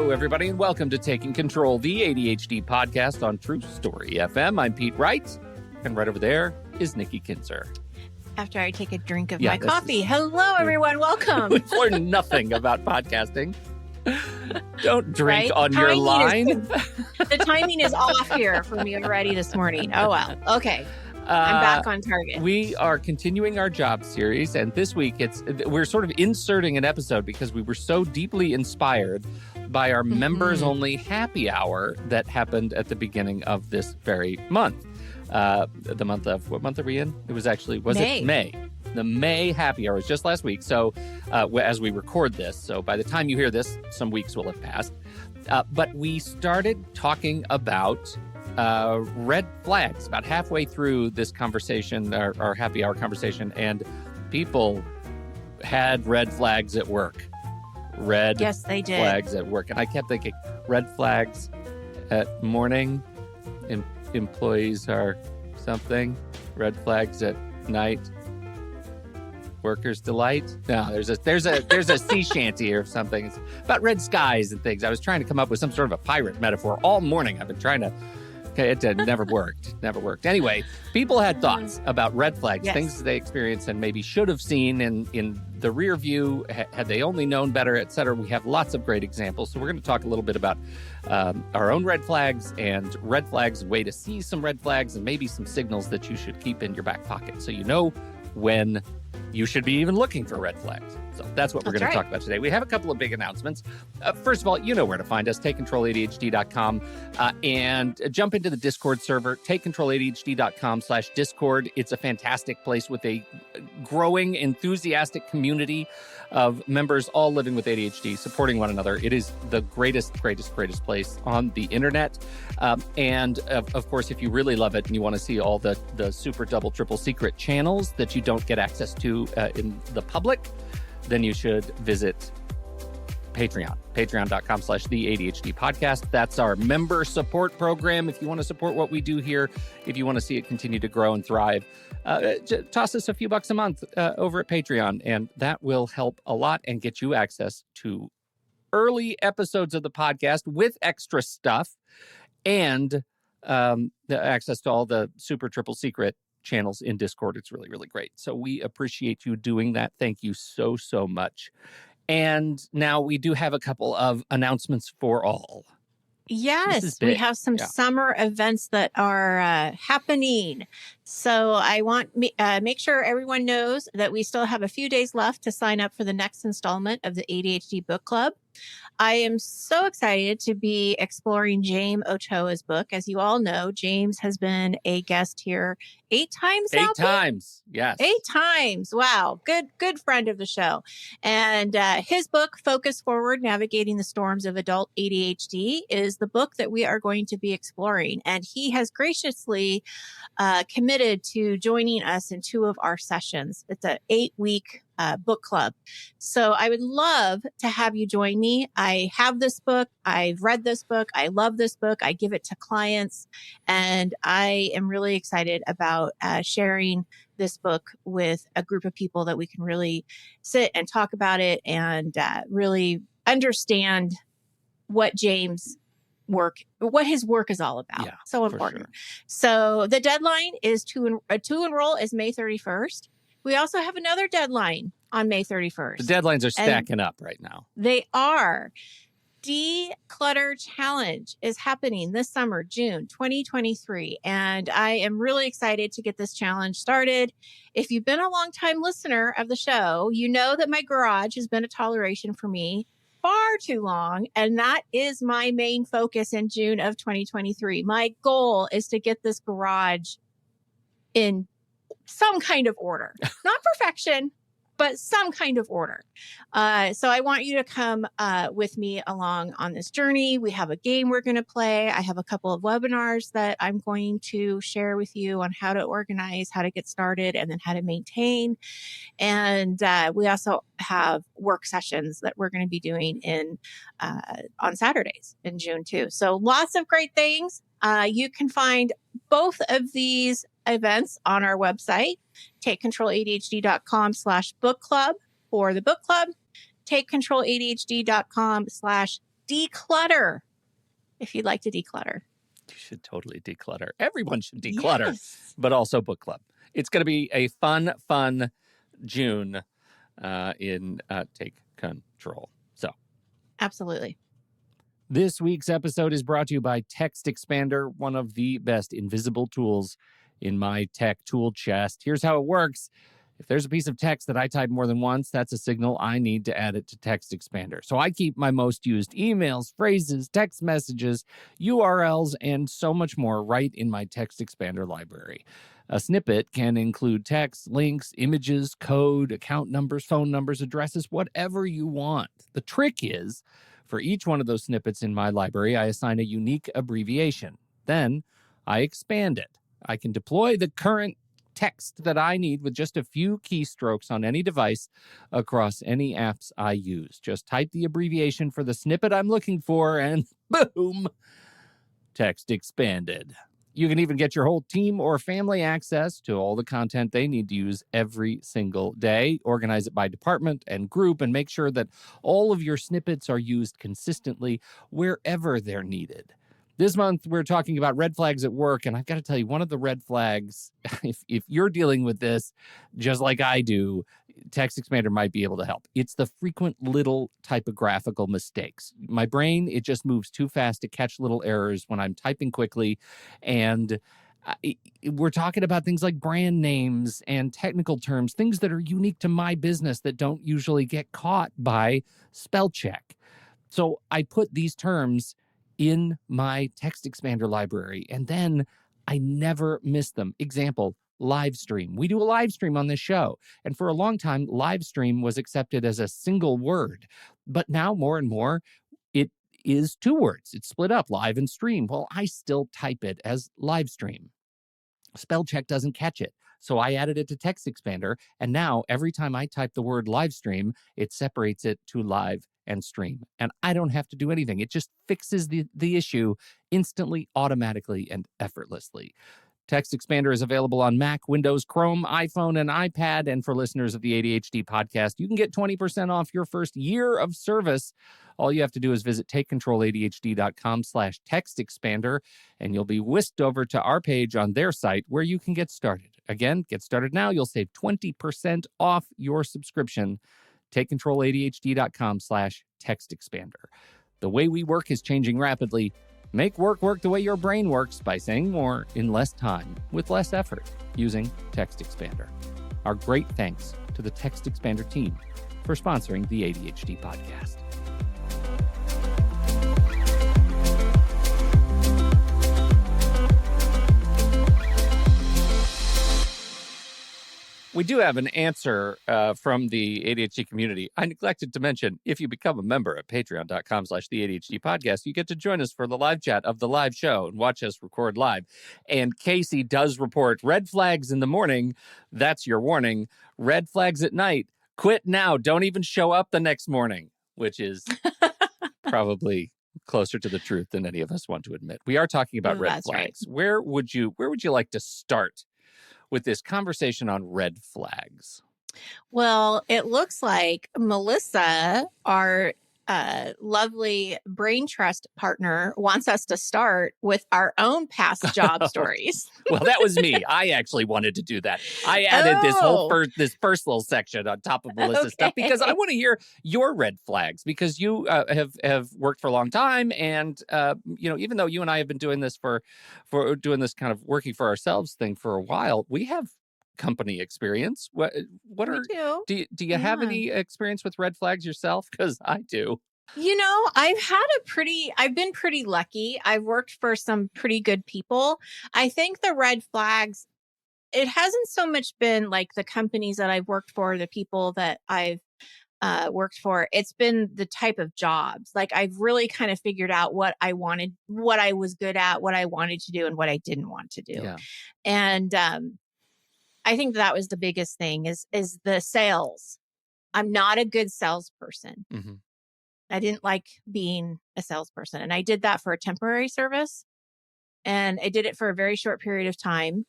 Hello, everybody, and welcome to Taking Control, the ADHD podcast on True Story FM. I'm Pete Wright, and right over there is Nikki Kinzer. After I take a drink of my coffee. Hello, everyone. Welcome. We've learned nothing about podcasting. Don't drink on your line. The timing is off here for me already this morning. Oh, well. Okay. I'm back on target. We are continuing our job series, and this week we're sort of inserting an episode because we were so deeply inspired by our members-only happy hour that happened at the beginning of this very month. The month of, what month are we in? It was May. It May? The May happy hour was just last week. So as we record this, so by the time you hear this, some weeks will have passed. But we started talking about red flags about halfway through this conversation, our happy hour conversation, and people had red flags at work. Yes, they did. Flags at work. And I kept thinking, red flags at morning, employees are something. Red flags at night, workers' delight. No, there's a sea shanty or something. It's about red skies and things. I was trying to come up with some sort of a pirate metaphor all morning. I've been trying to. Okay, it never worked. Never worked. Anyway, people had thoughts about red flags, things they experienced and maybe should have seen in the rear view, had they only known better, et cetera. We have lots of great examples. So we're going to talk a little bit about our own red flags, and red flags, a way to see some red flags, and maybe some signals that you should keep in your back pocket so you know when you should be even looking for red flags. So that's what we're going to talk about today. We have a couple of big announcements. First of all, you know where to find us, TakeControlADHD.com, and jump into the Discord server, TakeControlADHD.com/Discord. It's a fantastic place with a growing, enthusiastic community of members all living with ADHD, supporting one another. It is the greatest place on the internet. And of course, if you really love it and you want to see all the super double, triple secret channels that you don't get access to in the public, then you should visit Patreon, patreon.com/the ADHD podcast. That's our member support program. If you want to support what we do here, if you want to see it continue to grow and thrive, toss us a few bucks a month over at Patreon, and that will help a lot and get you access to early episodes of the podcast with extra stuff and the access to all the super triple secret channels in Discord. It's really, really great. So we appreciate you doing that. Thank you so, so much. And now we do have a couple of announcements for all. Yes, we have some summer events that are happening. So I want make sure everyone knows that we still have a few days left to sign up for the next installment of the ADHD Book Club. I am so excited to be exploring James Ochoa's book. As you all know, James has been a guest here 8 times now. 8 times, yes. 8 times. Wow. Good friend of the show. And his book, Focus Forward, Navigating the Storms of Adult ADHD, is the book that we are going to be exploring. And he has graciously committed to joining us in 2 of our sessions. It's an 8-week book club. So I would love to have you join me. I have this book. I've read this book. I love this book. I give it to clients, and I am really excited about sharing this book with a group of people that we can really sit and talk about it and really understand what his work is all about. Yeah, so important. Sure. So the deadline is to enroll is May 31st. We also have another deadline on May 31st. The deadlines are stacking up right now. They are. De-Clutter Challenge is happening this summer, June 2023. And I am really excited to get this challenge started. If you've been a longtime listener of the show, you know that my garage has been a toleration for me far too long. And that is my main focus in June of 2023. My goal is to get this garage in some kind of order, not perfection, but some kind of order. So I want you to come with me along on this journey. We have a game we're going to play. I have a couple of webinars that I'm going to share with you on how to organize, how to get started, and then how to maintain. And we also have work sessions that we're going to be doing on Saturdays in June too. So lots of great things. You can find both of these events on our website, TakeControlADHD.com/book club for the book club, TakeControlADHD.com/ De-Clutter if you'd like to declutter. You should totally declutter. Everyone should declutter, Yes. but also book club. It's going to be a fun June in Take Control. So, Absolutely. this week's episode is brought to you by TextExpander, one of the best invisible tools in my tech tool chest. Here's how it works. If there's a piece of text that I type more than once, that's a signal I need to add it to TextExpander. So I keep my most used emails, phrases, text messages, URLs, and so much more right in my TextExpander library. A snippet can include text, links, images, code, account numbers, phone numbers, addresses, whatever you want. The trick is, for each one of those snippets in my library, I assign a unique abbreviation. Then I expand it. I can deploy the current text that I need with just a few keystrokes on any device across any apps I use. Just type the abbreviation for the snippet I'm looking for and boom, text expanded. You can even get your whole team or family access to all the content they need to use every single day. Organize it by department and group and make sure that all of your snippets are used consistently wherever they're needed. This month, we're talking about red flags at work, and I've got to tell you, one of the red flags, if you're dealing with this just like I do, TextExpander might be able to help. It's the frequent little typographical mistakes. My brain, it just moves too fast to catch little errors when I'm typing quickly, and we're talking about things like brand names and technical terms, things that are unique to my business that don't usually get caught by spell check. So I put these terms in my TextExpander library, and then I never miss them. Example, live stream. We do a live stream on this show, and for a long time, live stream was accepted as a single word. But now more and more, it is two words. It's split up, live and stream. Well, I still type it as live stream. Spell check doesn't catch it. So I added it to TextExpander, and now every time I type the word live stream, it separates it to live and stream. And I don't have to do anything. It just fixes the issue instantly, automatically, and effortlessly. TextExpander is available on Mac, Windows, Chrome, iPhone, and iPad. And for listeners of the ADHD podcast, you can get 20% off your first year of service. All you have to do is visit takecontroladhd.com/textexpander, and you'll be whisked over to our page on their site where you can get started. Again, get started now. You'll save 20% off your subscription. takecontroladhd.com/textexpander. The way we work is changing rapidly. Make work work the way your brain works by saying more in less time with less effort using TextExpander. Our great thanks to the TextExpander team for sponsoring the ADHD podcast. We do have an answer from the ADHD community. I neglected to mention, if you become a member at patreon.com/the ADHD podcast, you get to join us for the live chat of the live show and watch us record live. And Casey does report red flags in the morning. That's your warning. Red flags at night. Quit now. Don't even show up the next morning, which is probably closer to the truth than any of us want to admit. We are talking about red flags. Right. Where would you like to start with this conversation on red flags? Well, it looks like Melissa, our lovely brain trust partner, wants us to start with our own past job stories. Well, that was me. I actually wanted to do that. I added this first little section on top of Melissa's stuff because I want to hear your red flags, because you have worked for a long time, and even though you and I have been doing this for doing this kind of working for ourselves thing for a while, we have company experience. Do you have any experience with red flags yourself? Because I do. I've been pretty lucky. I've worked for some pretty good people. I think the red flags, it hasn't so much been like the companies that I've worked for, the people that I've worked for. It's been the type of jobs. Like, I've really kind of figured out what I wanted, what I was good at, what I wanted to do, and what I didn't want to do. Yeah. And I think that was the biggest thing is the sales. I'm not a good salesperson. Mm-hmm. I didn't like being a salesperson. And I did that for a temporary service. And I did it for a very short period of time.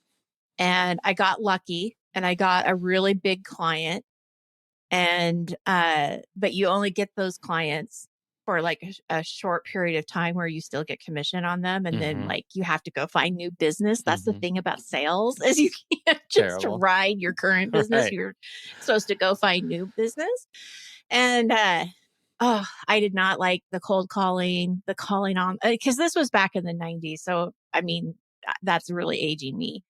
And I got lucky and I got a really big client. And but you only get those clients for like a short period of time where you still get commission on them. And then Mm-hmm. like you have to go find new business. That's the Mm-hmm. thing about sales is you can't just Terrible. ride your current business. Right. You're supposed to go find new business. And oh, I did not like the cold calling, the calling on, because this was back in the 90s. So, I mean, that's really aging me.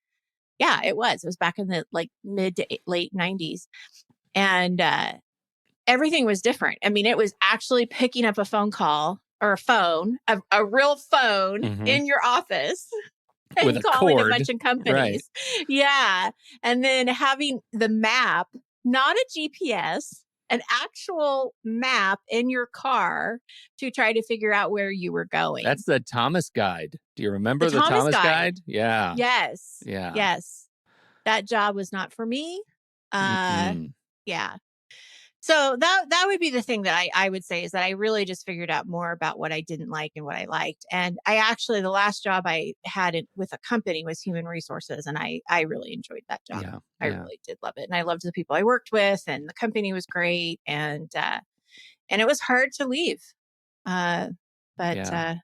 Yeah, it was. It was back in the like mid to late 90s. And everything was different. I mean, it was actually picking up a phone call or a real phone Mm-hmm. in your office With and a calling a cord. bunch of Right. companies. Yeah. And then having the map, not a GPS, an actual map in your car to try to figure out where you were going. That's the Thomas Guide. Do you The remember the Thomas Thomas Guide. Guide? Yeah. Yes. Yeah. Yes. That job was not for me. Mm-mm. Yeah. So that would be the thing that I would say is that I really just figured out more about what I didn't like and what I liked. And I actually, the last job I had with a company was human resources. And I really enjoyed that job. Yeah. I really did love it. And I loved the people I worked with and the company was great. And it was hard to leave. But Yeah.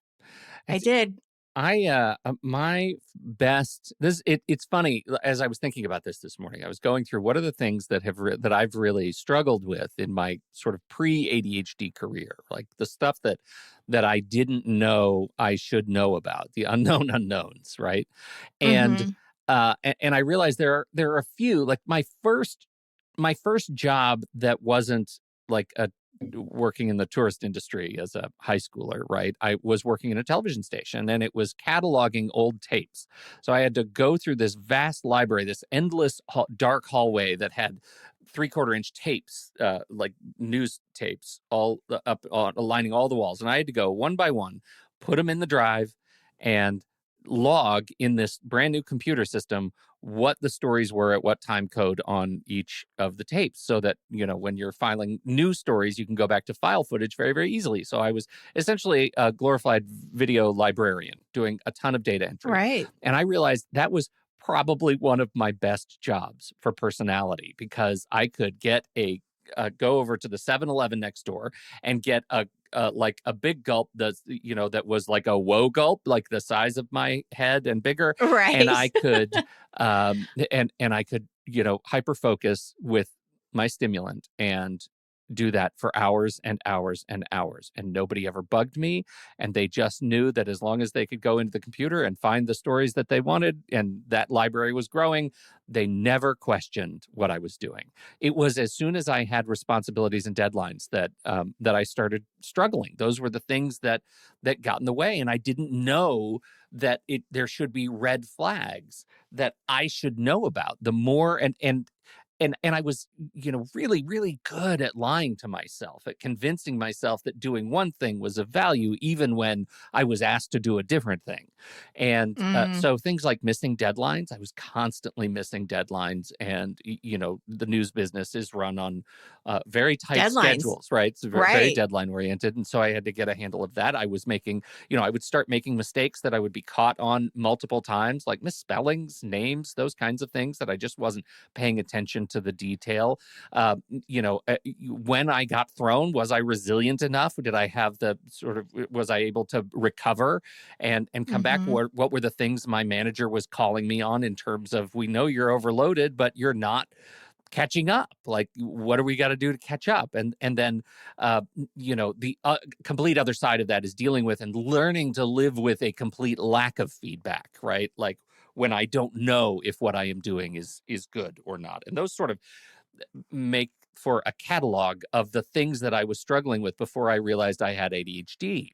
I did. My best it's funny as I was thinking about this morning. I was going through what are the things that that I've really struggled with in my sort of pre-ADHD career, like the stuff that I didn't know I should know about, the unknown unknowns, right? And Mhm. and I realized there are a few, like my first job that wasn't like a working in the tourist industry as a high schooler, right? I was working in a television station and it was cataloging old tapes. So I had to go through this vast library, this endless dark hallway that had 3/4 inch tapes, like news tapes, all up lining all the walls. And I had to go one by one, put them in the drive, and log in this brand new computer system what the stories were at what time code on each of the tapes, so that when you're filing news stories you can go back to file footage very, very easily. So I was essentially a glorified video librarian doing a ton of data entry. Right. And I realized that was probably one of my best jobs for personality, because I could get go over to the 7-Eleven next door and get like a big gulp that was like a whoa gulp, like the size of my head and bigger. And Right. I could and I could hyper focus with my stimulant and do that for hours and hours and hours, and nobody ever bugged me. And they just knew that as long as they could go into the computer and find the stories that they wanted, and that library was growing, they never questioned what I was doing. It was as soon as I had responsibilities and deadlines that I started struggling. Those were the things that got in the way, and I didn't know that there should be red flags that I should know about. The more and I was, really, really good at lying to myself, at convincing myself that doing one thing was of value, even when I was asked to do a different thing. And Mm. so things like missing deadlines, I was constantly missing deadlines. And, the news business is run on very tight Deadlines. schedules, right? It's very, very Right. deadline oriented. And so I had to get a handle of that. I was making, I would start making mistakes that I would be caught on multiple times, like misspellings, names, those kinds of things that I just wasn't paying attention to the detail. When I got thrown, was I resilient enough? Did I have was I able to recover and come back? Mhm. What were the things my manager was calling me on in terms of, we know you're overloaded, but you're not catching up. Like, what do we got to do to catch up? And then, the complete other side of that is dealing with and learning to live with a complete lack of feedback, right? Like, when I don't know if what I am doing is good or not. And those sort of make for a catalog of the things that I was struggling with before I realized I had ADHD.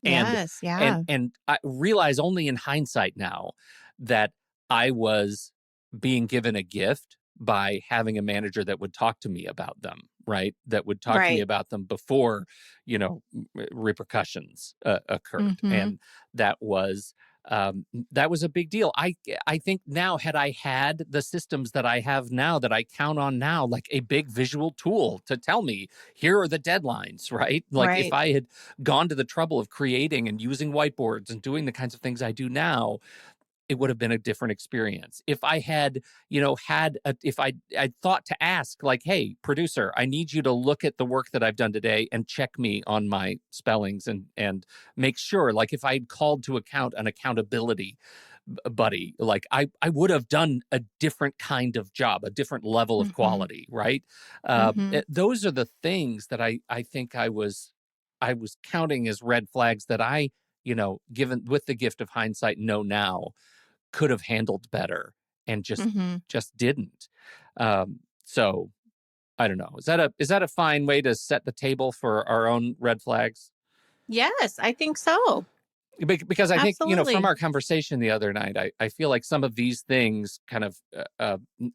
And Yes. Yeah. I realize only in hindsight now that I was being given a gift by having a manager that would talk to me about them, right? That would talk to me Right. about them before, repercussions occurred. Mhm. And that was a big deal. I think now, had I had the systems that I have now, that I count on now, like a big visual tool to tell me, here are the deadlines, right? Like, if Right. I had gone to the trouble of creating and using whiteboards and doing the kinds of things I do now, it would have been a different experience. If I had, if I'd thought to ask, like, hey, producer, I need you to look at the work that I've done today and check me on my spellings and make sure, like, if I'd called to account an accountability buddy, like I would have done a different kind of job, a different level of Mm-hmm. quality, right? Mm-hmm. Those are the things that I think I was counting as red flags that I, given with the gift of hindsight, know now could have handled better and just Mm-hmm. just didn't. So I don't know. Is that a fine way to set the table for our own red flags? Yes, I think so. Because I think, from Absolutely. our conversation the other night, I feel like some of these things kind of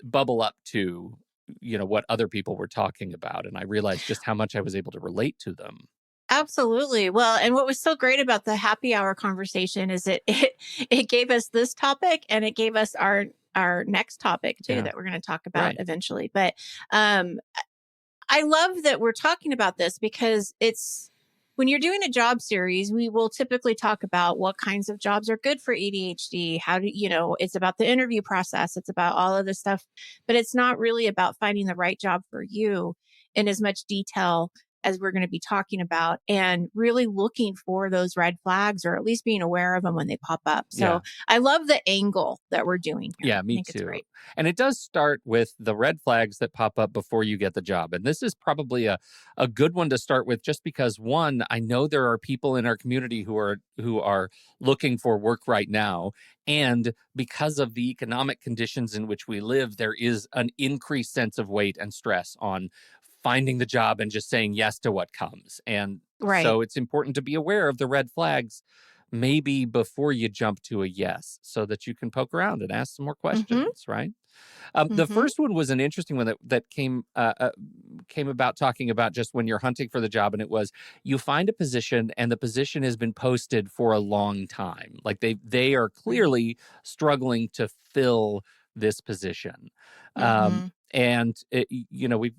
bubble up to, what other people were talking about. And I realized just how much I was able to relate to them. Absolutely. Well, and what was so great about the happy hour conversation is it gave us this topic, and it gave us our next topic too Yeah. that we're going to talk about Right. eventually. But um I love that we're talking about this because it's when you're doing a job series, we will typically talk about what kinds of jobs are good for ADHD. How do it's about the interview process, it's about all of this stuff, but it's not really about finding the right job for you in as much detail as we're going to be talking about, and really looking for those red flags, or at least being aware of them when they pop up. Yeah. So I love the angle that we're doing here. Yeah, I me think it's too. great. And it does start with the red flags that pop up before you get the job. And this is probably a good one to start with, just because, one, I know there are people in our community who are looking for work right now. And because of the economic conditions in which we live, there is an increased sense of weight and stress on finding the job and just saying yes to what comes. And Right. so it's important to be aware of the red flags maybe before you jump to a yes, so that you can poke around and ask some more Mm-hmm. questions, right? The Mm-hmm. first one was an interesting one that came about, talking about just when you're hunting for the job, and it was, you find a position and the position has been posted for a long time, like they are Right. clearly struggling to fill this position. Um, Mm-hmm. and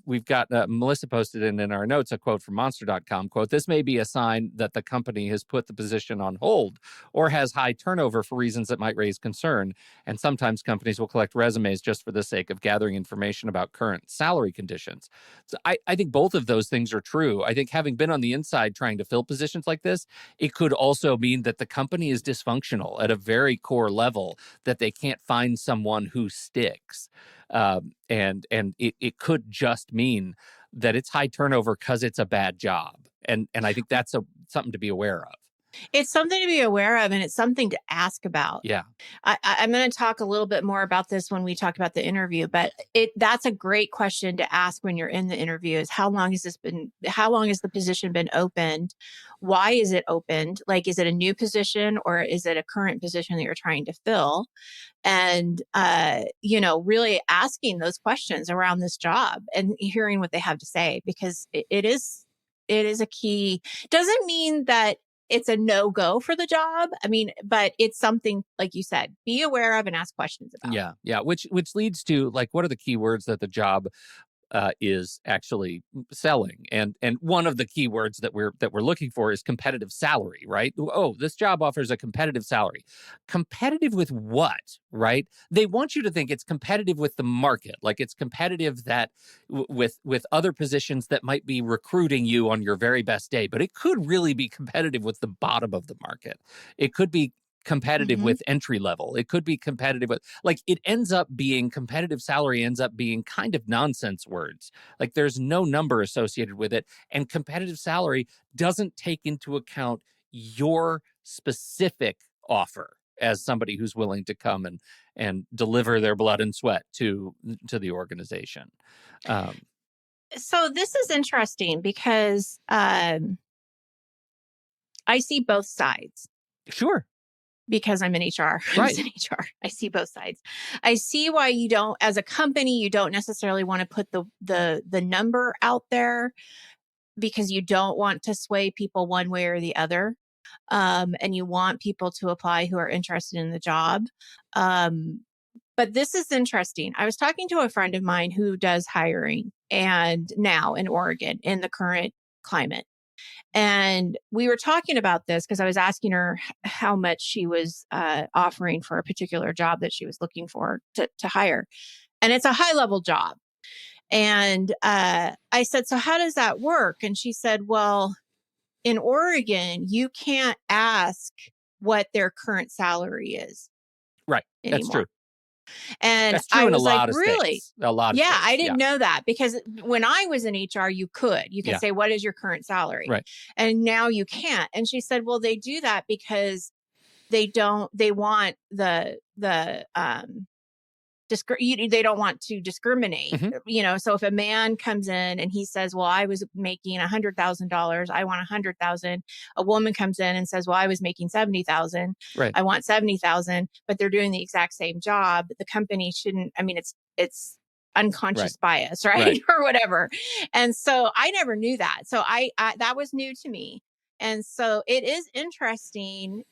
we've got, Melissa posted in our notes a quote from monster.com, quote, "This may be a sign that the company has put the position on hold or has high turnover for reasons that might raise concern. And sometimes companies will collect resumes just for the sake of gathering information about current salary conditions." So I think both of those things are true. I think, having been on the inside trying to fill positions like this, it could also mean that the company is dysfunctional at a very core level, that they can't find someone who sticks. And it could just mean that it's high turnover because it's a bad job. And I think that's something to be aware of. It's something to be aware of, and it's something to ask about. Yeah. I'm going to talk a little bit more about this when we talk about the interview, but that's a great question to ask when you're in the interview: is how long has the position been opened? Why is it opened? Like, is it a new position, or is it a current position that you're trying to fill? And really asking those questions around this job and hearing what they have to say, because it is a key. Doesn't mean that it's a no-go for the job. I mean, but it's something, like you said, be aware of and ask questions about. Yeah, yeah. Which leads to, like, what are the key words that the job is actually selling? And one of the key words that we're looking for is competitive salary, right? Oh, this job offers a competitive salary. Competitive with what, right? They want you to think it's competitive with the market, like it's competitive that with other positions that might be recruiting you on your very best day, but it could really be competitive with the bottom of the market. It could be competitive Hmm. with entry level. It could be competitive with, like, it ends up being, competitive salary ends up being kind of nonsense words. Like, there's no number associated with it. And competitive salary doesn't take into account your specific offer as somebody who's willing to come and deliver their blood and sweat to the organization. Um, So this is interesting because I see both sides. sure. Because I'm in HR. I was Right. in HR. I see both sides. I see why you don't, as a company, you don't necessarily want to put the number out there, because you don't want to sway people one way or the other. And you want people to apply who are interested in the job. Um, but this is interesting. I was talking to a friend of mine who does hiring, and now in Oregon, in the current climate. And we were talking about this because I was asking her how much she was offering for a particular job that she was looking for to hire. And it's a high level job. And I said, so how does that work? And she said, well, in Oregon, you can't ask what their current salary is Right. anymore. That's true. And That's true I in a was like, lot of really? states. A lot of Yeah, states. I didn't know that because when I was in HR, you could Yeah. say, what is your current salary? Right. And now you can't. And she said, well, they do that because they want they don't want to discriminate, so if a man comes in and he says, well, I was making $100,000, I want 100,000. A woman comes in and says, well, I was making 70,000. Right. I want 70,000, but they're doing the exact same job. The company shouldn't, it's unconscious bias, right? Or whatever. And so I never knew that. So I that was new to me. And so it is interesting.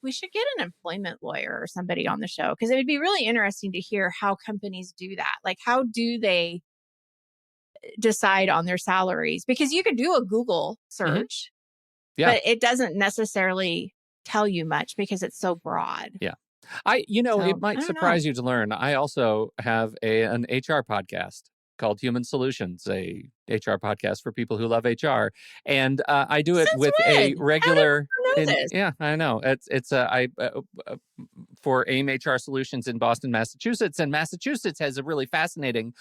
We should get an employment lawyer or somebody on the show because it would be really interesting to hear how companies do that. Like, how do they decide on their salaries? Because you could do a Google search, but it doesn't necessarily tell you much because it's so broad. Yeah. It might surprise you to learn. I also have an HR podcast called Human Solutions, a HR podcast for people who love HR, and I do it with a regular. Yeah, I know. It's for AIM HR Solutions in Boston, Massachusetts, and Massachusetts has a really fascinating,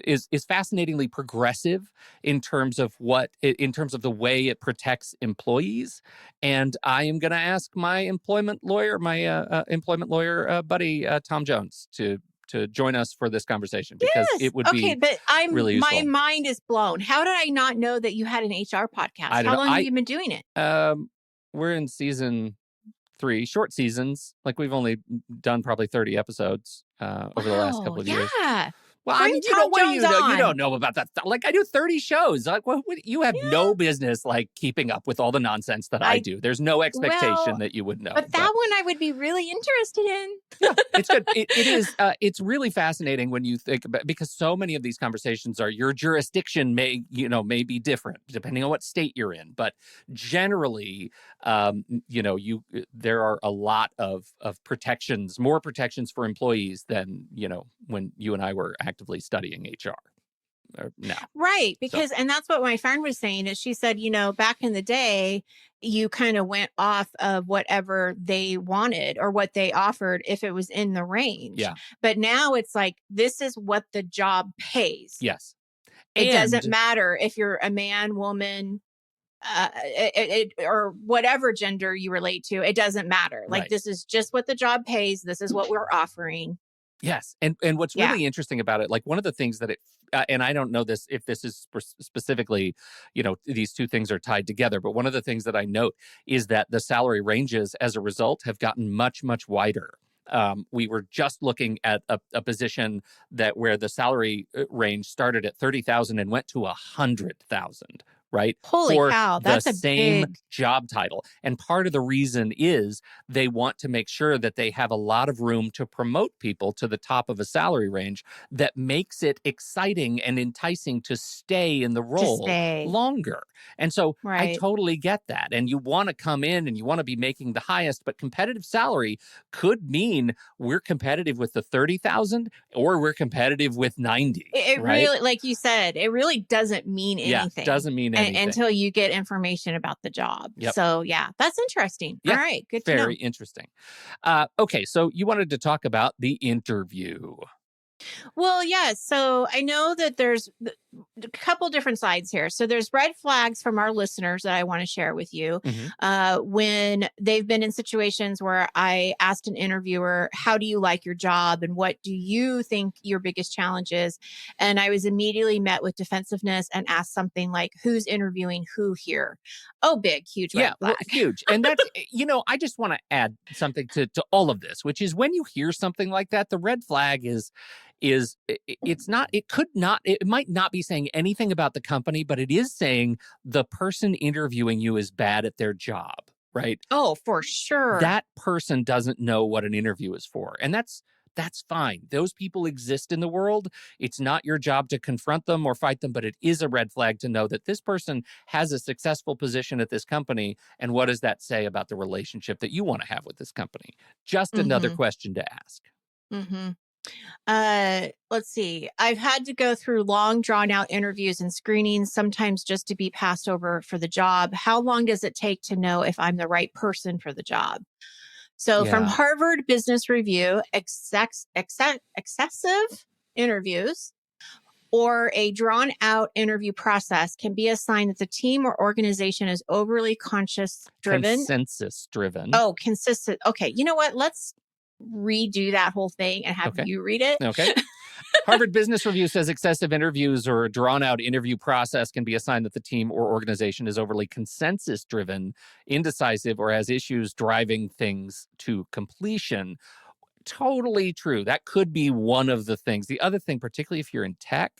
is fascinatingly progressive in terms of the way it protects employees. And I am going to ask my employment lawyer, buddy Tom Jones, to join us for this conversation because it would be but really useful. My mind is blown. How did I not know that you had an HR podcast? How long have you been doing it? We're in season 3, short seasons. Like we've only done probably 30 episodes over the last couple of years. Yeah. Well, Bring Tom Jones on. You don't know about that stuff. Like I do 30 shows. Like you have no business like keeping up with all the nonsense that I do. There's no expectation that you would know. But that one I would be really interested in. Yeah, it's good. It is. It's really fascinating when you think about, because so many of these conversations are your jurisdiction may be different depending on what state you're in. But generally, there are a lot of protections, more protections for employees than when you and I were actively studying HR. Now. Right. Because, and that's what my friend was saying is she said, back in the day, you kind of went off of whatever they wanted or what they offered if it was in the range. Yeah. But now it's like, this is what the job pays. Yes. It doesn't matter if you're a man, woman, or whatever gender you relate to. It doesn't matter. Like, this is just what the job pays. This is what we're offering. Yes. And what's really interesting about it, like one of the things that and I don't know if this is specifically, these two things are tied together, but one of the things that I note is that the salary ranges as a result have gotten much, much wider. We were just looking at a position where the salary range started at 30,000 and went to 100,000. Right? Holy cow, that's the same job title. And part of the reason is they want to make sure that they have a lot of room to promote people to the top of a salary range that makes it exciting and enticing to stay in the role longer. And so I totally get that. And you want to come in and you want to be making the highest, but competitive salary could mean we're competitive with the 30,000 or we're competitive with 90. It really, like you said, it really doesn't mean anything. Yeah, doesn't mean anything. Until you get information about the job. Yep. So yeah, that's interesting. Yeah, all right, good to know. Very interesting. Okay, so you wanted to talk about the interview. Well, yeah. So I know that there's a couple different sides here. So there's red flags from our listeners that I want to share with you when they've been in situations where I asked an interviewer, how do you like your job? And what do you think your biggest challenge is? And I was immediately met with defensiveness and asked something like, who's interviewing who here? Oh, huge red flag. Well, huge. And that's, I just want to add something to all of this, which is when you hear something like that, the red flag it might not be saying anything about the company, but it is saying the person interviewing you is bad at their job, right? Oh, for sure. That person doesn't know what an interview is for. And that's fine. Those people exist in the world. It's not your job to confront them or fight them, but it is a red flag to know that this person has a successful position at this company. And what does that say about the relationship that you want to have with this company? Just another Mm-hmm. question to ask. Mm-hmm. Let's see. I've had to go through long, drawn out interviews and screenings, sometimes just to be passed over for the job. How long does it take to know if I'm the right person for the job? So, from Yeah. Harvard Business Review, excessive interviews or a drawn out interview process can be a sign that the team or organization is overly conscious driven. Consensus driven. Oh, consistent. Okay. You know what? Let's redo that whole thing and have Okay. you read it. Okay. Harvard Business Review says excessive interviews or a drawn out interview process can be a sign that the team or organization is overly consensus driven, indecisive, or has issues driving things to completion. Totally true. That could be one of the things. The other thing, particularly if you're in tech,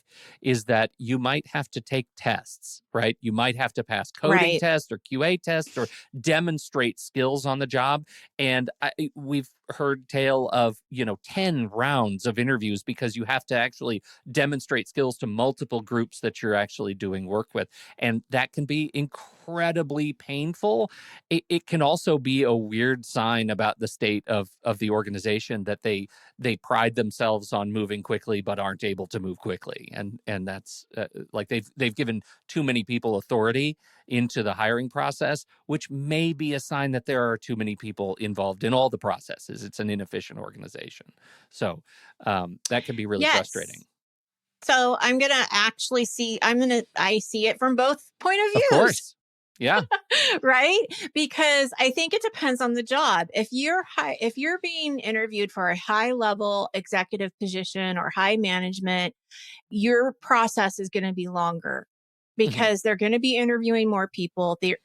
is that you might have to take tests, right? You might have to pass coding Right. tests or QA tests or demonstrate skills on the job. And we've heard tale of, 10 rounds of interviews because you have to actually demonstrate skills to multiple groups that you're actually doing work with. And that can be incredibly painful. It can also be a weird sign about the state of the organization that they pride themselves on moving quickly but aren't able to move quickly, and that's like they've given too many people authority into the hiring process, which may be a sign that there are too many people involved in all the processes. It's an inefficient organization, so that can be really frustrating. Yes. So I'm going to actually I see it from both point of Of views. course. Yeah. Right? Because I think it depends on the job. If you're being interviewed for a high level executive position or high management, your process is going to be longer Mhm. because they're going to be interviewing more people. The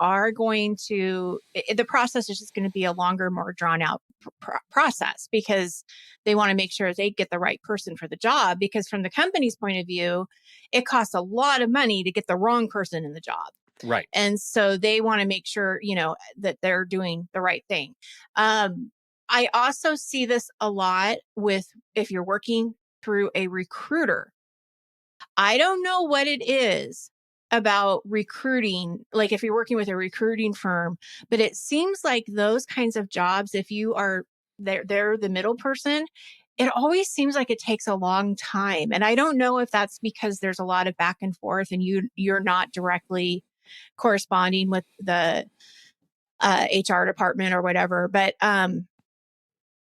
process is just going to be a longer, more drawn out process because they want to make sure they get the right person for the job. Because from the company's point of view, it costs a lot of money to get the wrong person in the job. Right. And so they want to make sure, that they're doing the right thing. I also see this a lot with if you're working through a recruiter. I don't know what it is about recruiting, like if you're working with a recruiting firm, but it seems like those kinds of jobs, if you are they're the middle person, it always seems like it takes a long time. And I don't know if that's because there's a lot of back and forth and you're not directly corresponding with the HR department or whatever, but and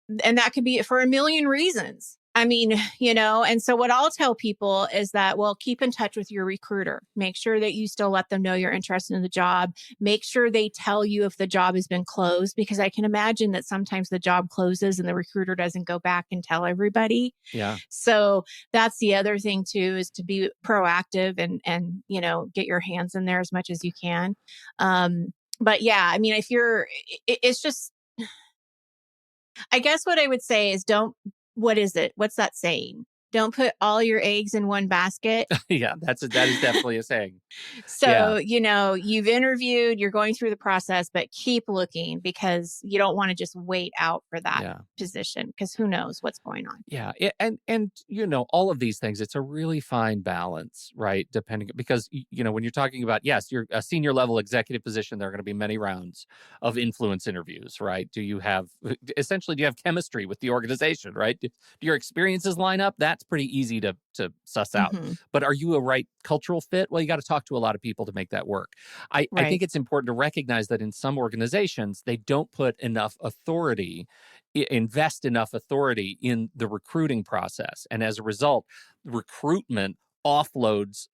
that could be for a million reasons. I mean, and so what I'll tell people is that, well, keep in touch with your recruiter. Make sure that you still let them know you're interested in the job. Make sure they tell you if the job has been closed, because I can imagine that sometimes the job closes and the recruiter doesn't go back and tell everybody. Yeah. So that's the other thing too, is to be proactive and get your hands in there as much as you can. But yeah, I mean, it's just, I guess what I would say is what is it? What's that saying? Don't put all your eggs in one basket. Yeah, that is definitely a saying. Yeah. So, you've interviewed, you're going through the process, but keep looking because you don't want to just wait out for that Yeah. position because who knows what's going on. Yeah, and all of these things, it's a really fine balance, right? Depending, because when you're talking about, yes, you're a senior level executive position, there are going to be many rounds of influence interviews, right? Do you have chemistry with the organization, right? Do your experiences line up? That's pretty easy to suss out. Mm-hmm. But are you a right cultural fit? Well, you got to talk to a lot of people to make that work. I Right. think it's important to recognize that in some organizations, they don't put enough authority invest enough authority in the recruiting process. And as a result, recruitment offloads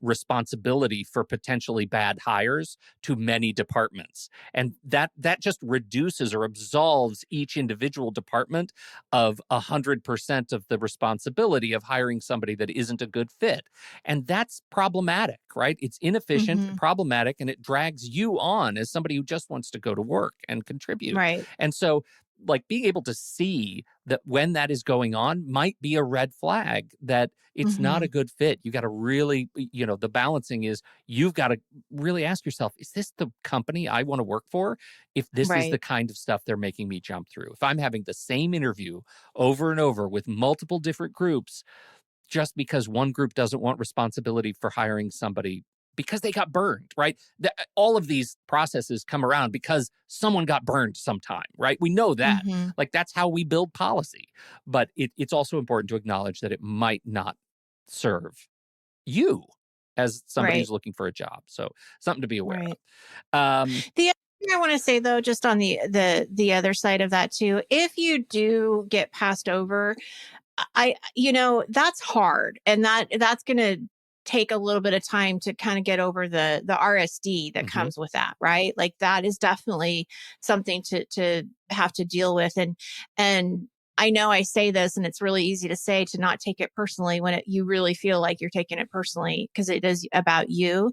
responsibility for potentially bad hires to many departments, and that just reduces or absolves each individual department of 100% of the responsibility of hiring somebody that isn't a good fit. And that's problematic, right? It's inefficient, Mm-hmm. problematic, and it drags you on as somebody who just wants to go to work and contribute. Right. And so like being able to see that when that is going on might be a red flag, that it's not a good fit. You got to really, the balancing is you've got to really ask yourself, is this the company I want to work for? If this is the Right. kind of stuff they're making me jump through, if I'm having the same interview over and over with multiple different groups, just because one group doesn't want responsibility for hiring somebody because they got burned, right? All of these processes come around because someone got burned sometime, right? We know that. Mm-hmm. Like, that's how we build policy. But it's also important to acknowledge that it might not serve you as somebody Right. who's looking for a job. So something to be aware Right. of. The other thing I want to say though, just on the other side of that too, if you do get passed over, that's hard, and that's going to take a little bit of time to kind of get over the RSD that Mhm. comes with that, right? Like that is definitely something to have to deal with, and I know I say this, and it's really easy to say to not take it personally when you really feel like you're taking it personally because it is about you.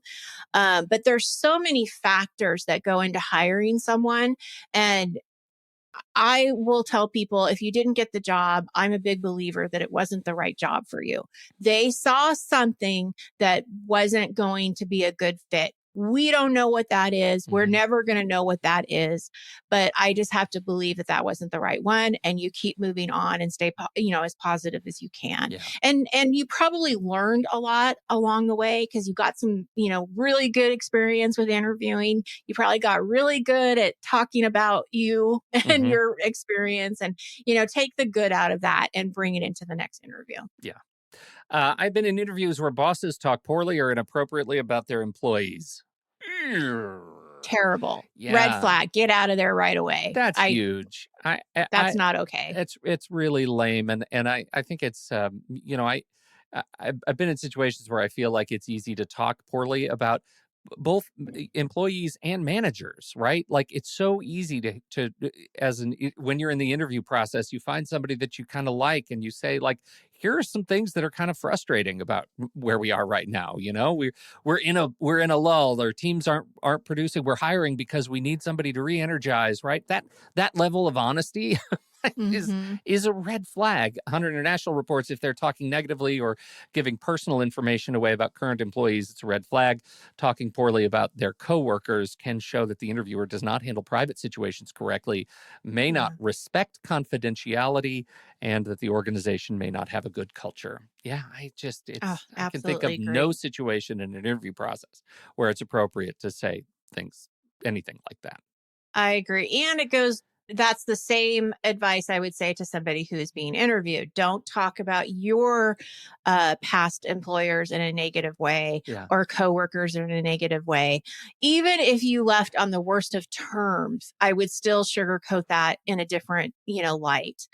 But there's so many factors that go into hiring someone, and I will tell people if you didn't get the job, I'm a big believer that it wasn't the right job for you. They saw something that wasn't going to be a good fit. We don't know what that is. We're Mhm. never going to know what that is. But I just have to believe that that wasn't the right one. And you keep moving on and stay, as positive as you can. Yeah. And you probably learned a lot along the way because you got some, really good experience with interviewing. You probably got really good at talking about you and Mhm. your experience, and take the good out of that and bring it into the next interview. Yeah. I've been in interviews where bosses talk poorly or inappropriately about their employees. Terrible. Red Yeah, flag. Get out of there right away. that's huge. That's not okay. It's really lame, and I think it's I've been in situations where I feel like it's easy to talk poorly about both employees and managers, right? Like, it's so easy to when you're in the interview process, you find somebody that you kind of like, and you say, like, here are some things that are kind of frustrating about where we are right now. We're in a lull. Our teams aren't producing. We're hiring because we need somebody to re-energize, right? That level of honesty is Mm-hmm. is a red flag. 100 International reports, if they're talking negatively or giving personal information away about current employees, it's a red flag. Talking poorly about their coworkers can show that the interviewer does not handle private situations correctly, may not Yeah. respect confidentiality, and that the organization may not have a good culture. Yeah, Oh, I can think of absolutely no agree. situation in an interview process where it's appropriate to say anything like that. I agree. And that's the same advice I would say to somebody who is being interviewed. Don't talk about your past employers in a negative way Yeah. or coworkers in a negative way. Even if you left on the worst of terms, I would still sugarcoat that in a different, light.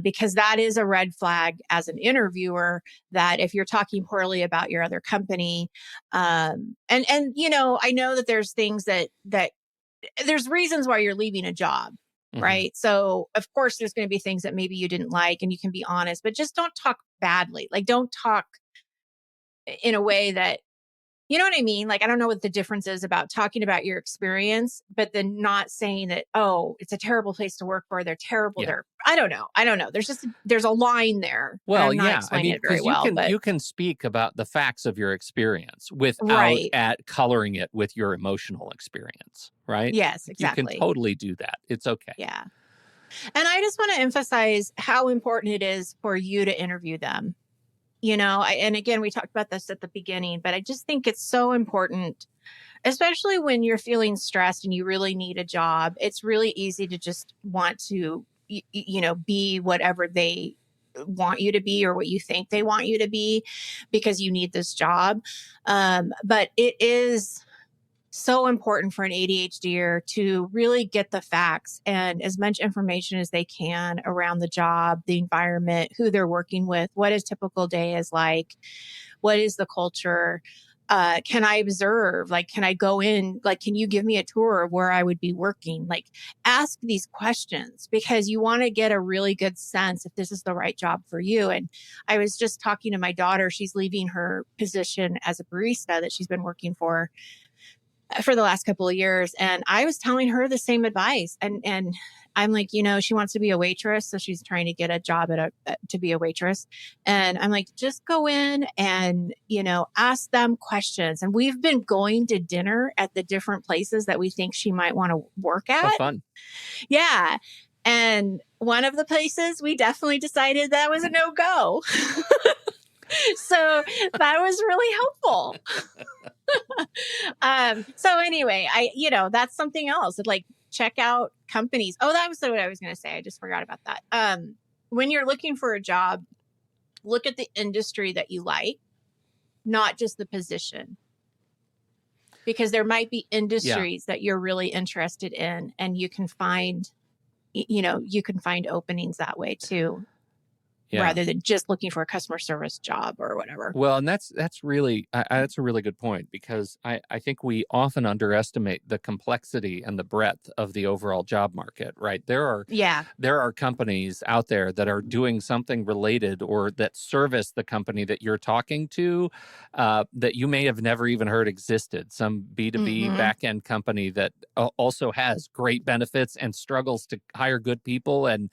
Because that is a red flag as an interviewer, that if you're talking poorly about your other company, and I know that there's things that there's reasons why you're leaving a job, Hmm. right? So, of course, there's going to be things that maybe you didn't like, and you can be honest, but just don't talk badly. Like, don't talk in a way that, you know what I mean? Like, I don't know what the difference is about talking about your experience, but then not saying that, oh, it's a terrible place to work for. They're terrible. Yeah. I don't know. I don't know. There's a line there, and Well, I'm not yeah. I explaining mean, it very because you well, can but you can speak about the facts of your experience without right. at coloring it with your emotional experience, right? Yes, You can exactly. totally do that. It's okay. Yeah. And I just want to emphasize how important it is for you to interview them. And again, we talked about this at the beginning, but I just think it's so important, especially when you're feeling stressed and you really need a job. It's really easy to just want to, be whatever they want you to be or what you think they want you to be because you need this job. But it is so important for an ADHDer to really get the facts and as much information as they can around the job, the environment, who they're working with, what a typical day is like, what is the culture. Can I observe? Like, can I go in? Like, can you give me a tour of where I would be working? Like, ask these questions because you want to get a really good sense if this is the right job for you. And I was just talking to my daughter. She's leaving her position as a barista that she's been working for for the last couple of years. And I was telling her the same advice. And I'm like, she wants to be a waitress. So she's trying to get a job to be a waitress. And I'm like, just go in and, ask them questions. And we've been going to dinner at the different places that we think she might want to work at. Oh, fun. Yeah. And one of the places we definitely decided that was a no-go. So that was really helpful. So anyway, that's something else. Like, check out companies. Oh, that was what I was going to say. I just forgot about that. When you're looking for a job, look at the industry that you like, not just the position. Because there might be industries that you're really interested in, and you can find openings that way too. Yeah. Rather than just looking for a customer service job or whatever. Well, and that's really that's a really good point, because I think we often underestimate the complexity and the breadth of the overall job market, right? There are companies out there that are doing something related or that service the company that you're talking to that you may have never even heard existed. Some B2B back-end company that also has great benefits and struggles to hire good people and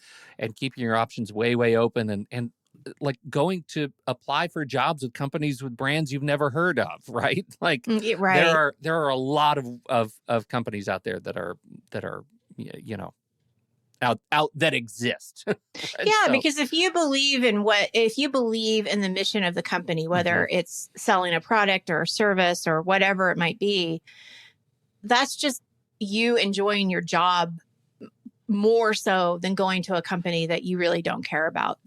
keeping your options way, way open and like going to apply for jobs with companies with brands you've never heard of, right? Like right. there are a lot of companies out there that are out that exist. Yeah, because if you believe in the mission of the company, whether it's selling a product or a service or whatever it might be, that's just you enjoying your job more so than going to a company that you really don't care about.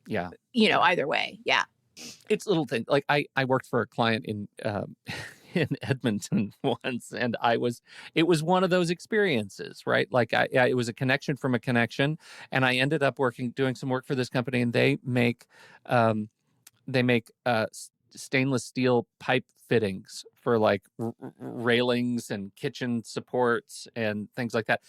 Yeah. Either way. Yeah. It's little things. Like I worked for a client in Edmonton once, and it was one of those experiences, right? Like it was a connection from a connection, and I ended up doing some work for this company, and they make stainless steel pipe fittings for like railings and kitchen supports and things like that.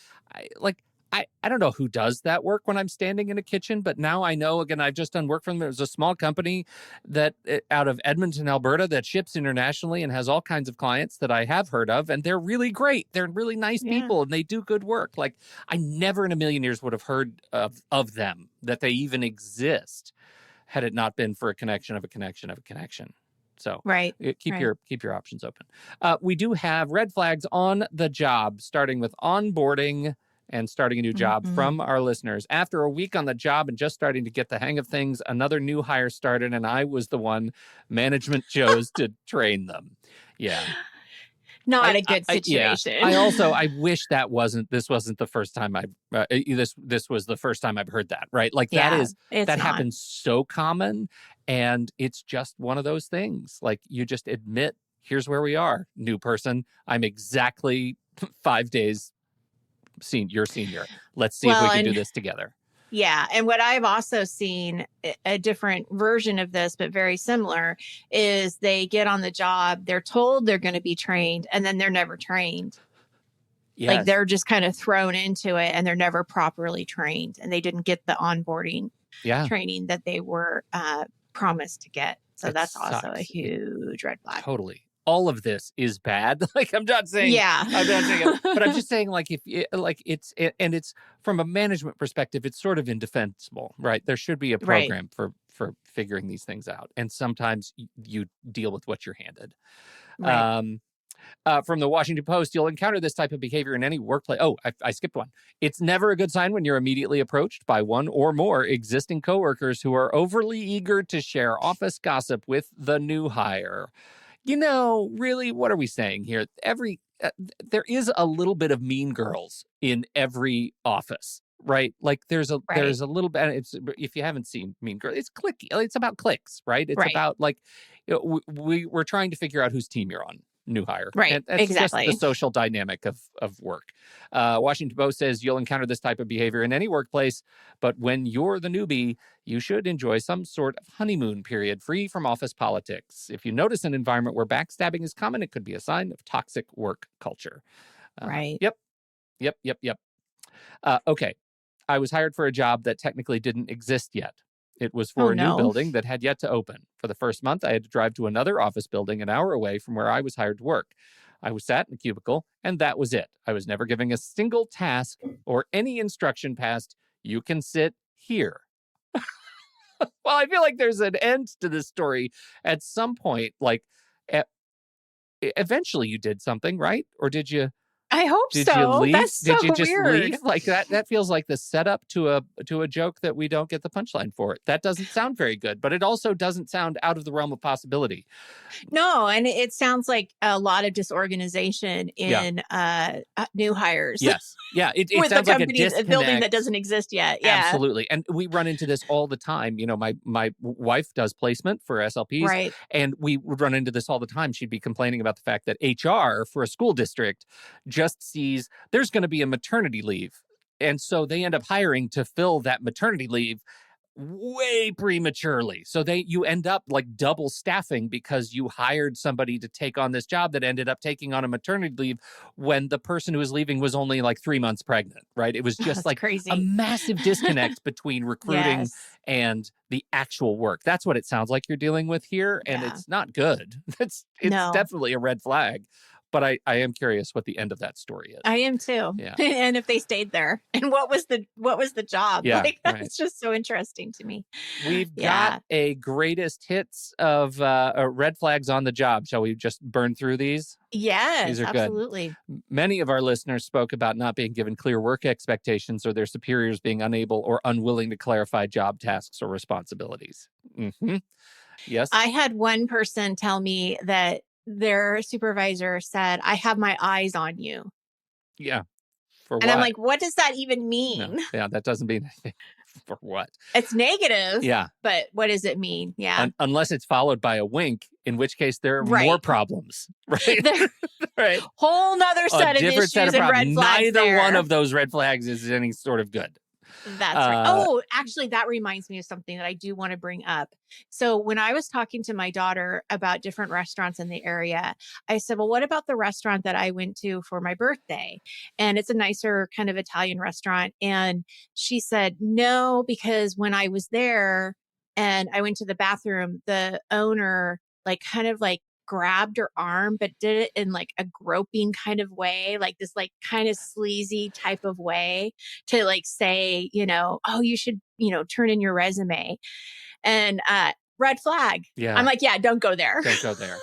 I don't know who does that work when I'm standing in a kitchen, but now I know. Again, I've just done work for them. There's a small company that out of Edmonton, Alberta, that ships internationally and has all kinds of clients that I have heard of, and they're really great. They're really nice people, and they do good work. Like, I never in a million years would have heard of them, that they even exist, had it not been for a connection of a connection of a connection. So keep your options open. We do have red flags on the job, starting with onboarding and starting a new job from our listeners. After a week on the job and just starting to get the hang of things, another new hire started, and I was the one management chose to train them. Yeah. Not a good situation. I wish this wasn't the first time this was the first time I've heard that, right? Like that happens so common, and it's just one of those things. Like, you just admit, here's where we are, new person. I'm exactly 5 days your senior. Let's see if we can do this together. Yeah. And what I've also seen, a different version of this, but very similar, is they get on the job, they're told they're going to be trained, and then they're never trained. Yes. Like, they're just kind of thrown into it, and they're never properly trained, and they didn't get the onboarding training that they were promised to get. So that's also a huge red flag. Totally. All of this is bad. Like, I'm not saying it, but I'm just saying, like, it's from a management perspective, it's sort of indefensible, right? There should be a program for figuring these things out. And sometimes you deal with what you're handed. Right. From the Washington Post, you'll encounter this type of behavior in any workplace. Oh, I skipped one. It's never a good sign when you're immediately approached by one or more existing coworkers who are overly eager to share office gossip with the new hire. Really, what are we saying here? There is a little bit of Mean Girls in every office, right? Like, there's a little bit. It's, if you haven't seen Mean Girls, it's clicky. It's about clicks, right? It's about, like, we're trying to figure out whose team you're on. New hire. Right. And that's exactly. just the social dynamic of work. Washington Post says you'll encounter this type of behavior in any workplace, but when you're the newbie, you should enjoy some sort of honeymoon period free from office politics. If you notice an environment where backstabbing is common, it could be a sign of toxic work culture. Right. Yep. Okay. I was hired for a job that technically didn't exist yet. It was for a new building that had yet to open. For the first month, I had to drive to another office building an hour away from where I was hired to work. I was sat in a cubicle, and that was it. I was never giving a single task or any instruction past, you can sit here. Well, I feel like there's an end to this story at some point. Like, e- eventually you did something, right? Or did you? I hope Did you so. leave? That's so Did you just weird. leave? Like that feels like the setup to a joke that we don't get the punchline for. That doesn't sound very good, but it also doesn't sound out of the realm of possibility. No, and it sounds like a lot of disorganization in new hires. Yes. Yeah. It With the sounds like a company, a building that disconnect. doesn't exist yet. Yeah. Absolutely. And we run into this all the time. My wife does placement for SLPs, Right. and we would run into this all the time. She'd be complaining about the fact that HR for a school district just sees there's going to be a maternity leave. And so they end up hiring to fill that maternity leave way prematurely. So you end up like double staffing because you hired somebody to take on this job that ended up taking on a maternity leave when the person who was leaving was only like 3 months pregnant, right? It was just That's like crazy. a massive disconnect between recruiting Yes. and the actual work. That's what it sounds like you're dealing with here. And Yeah. it's not good. It's No. definitely a red flag. But I am curious what the end of that story is. I am too. Yeah. And if they stayed there, and what was the job? Yeah, Like, that's right. just so interesting to me. We've Yeah. got a greatest hits of red flags on the job. Shall we just burn through these? Yes, These are absolutely. good. Many of our listeners spoke about not being given clear work expectations or their superiors being unable or unwilling to clarify job tasks or responsibilities. Mm-hmm. Yes. I had one person tell me that their supervisor said, I have my eyes on you. Yeah. For and what? I'm like, what does that even mean? No. Yeah, that doesn't mean anything. For what? It's negative. Yeah. But what does it mean? Yeah. Unless it's followed by a wink, in which case there are Right. more problems. Right. Right. Whole nother set of issues and red flags. Neither one of those red flags is any sort of good. That's right. Oh, actually, that reminds me of something that I do want to bring up. So when I was talking to my daughter about different restaurants in the area, I said, well, what about the restaurant that I went to for my birthday? And it's a nicer kind of Italian restaurant. And she said, no, because when I was there and I went to the bathroom, the owner kind of grabbed her arm, but did it in like a groping kind of way, like this kind of sleazy type of way to say, oh, you should, turn in your resume. And red flag. Yeah. I'm like, yeah, don't go there. Don't go there.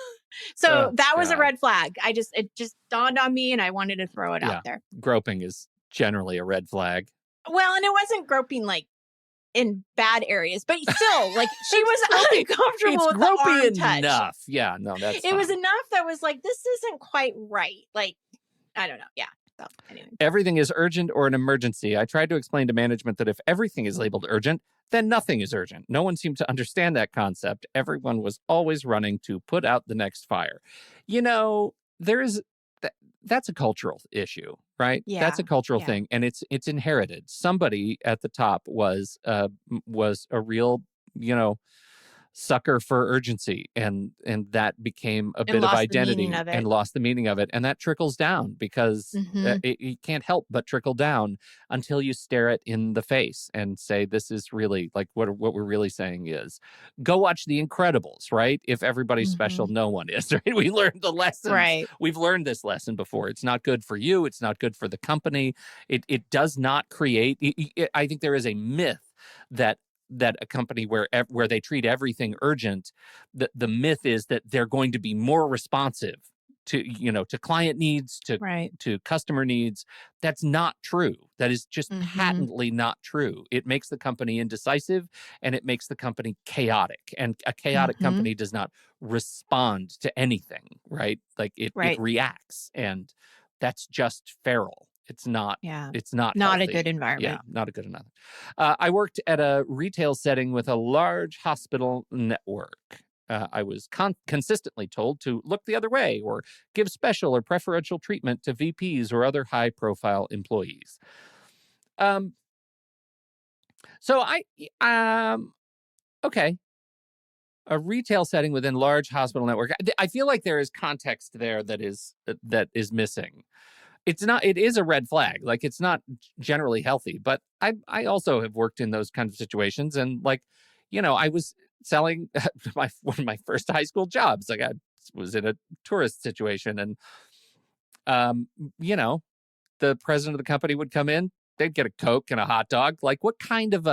So that was a red flag. It just dawned on me and I wanted to throw it out there. Groping is generally a red flag. Well, and it wasn't groping in bad areas, but still, she was uncomfortable with the arm touch. Enough. Yeah, no, that's it was enough that was this isn't quite right. I don't know. Yeah. So anyway. Everything is urgent or an emergency. I tried to explain to management that if everything is labeled urgent, then nothing is urgent. No one seemed to understand that concept. Everyone was always running to put out the next fire. That's a cultural issue, right? Yeah, that's a cultural thing, and it's inherited. Somebody at the top was a real, sucker for urgency, and that became a bit of identity and lost the meaning of it, and that trickles down because it can't help but trickle down until you stare it in the face and say, this is really what we're really saying is go watch The Incredibles, right? If everybody's special, no one is, right? We learned the lesson, right? We've learned this lesson before. It's not good for you, it's not good for the company. It does not create I think there is a myth that a company where they treat everything urgent, the myth is that they're going to be more responsive to client needs, to customer needs. That's not true. That is just patently not true. It makes the company indecisive and it makes the company chaotic. And a chaotic company does not respond to anything, right? It reacts, and that's just feral. It's not. Yeah. It's not a healthy. good environment. Yeah, not a good environment. I worked at a retail setting with a large hospital network. I was consistently told to look the other way or give special or preferential treatment to VPs or other high-profile employees. Okay. A retail setting within large hospital network. I feel like there is context there that is missing. It is a red flag. It's not generally healthy, but I also have worked in those kinds of situations. And I was selling one of my first high school jobs. I was in a tourist situation, and you know, the president of the company would come in, they'd get a Coke and a hot dog. Like, what kind of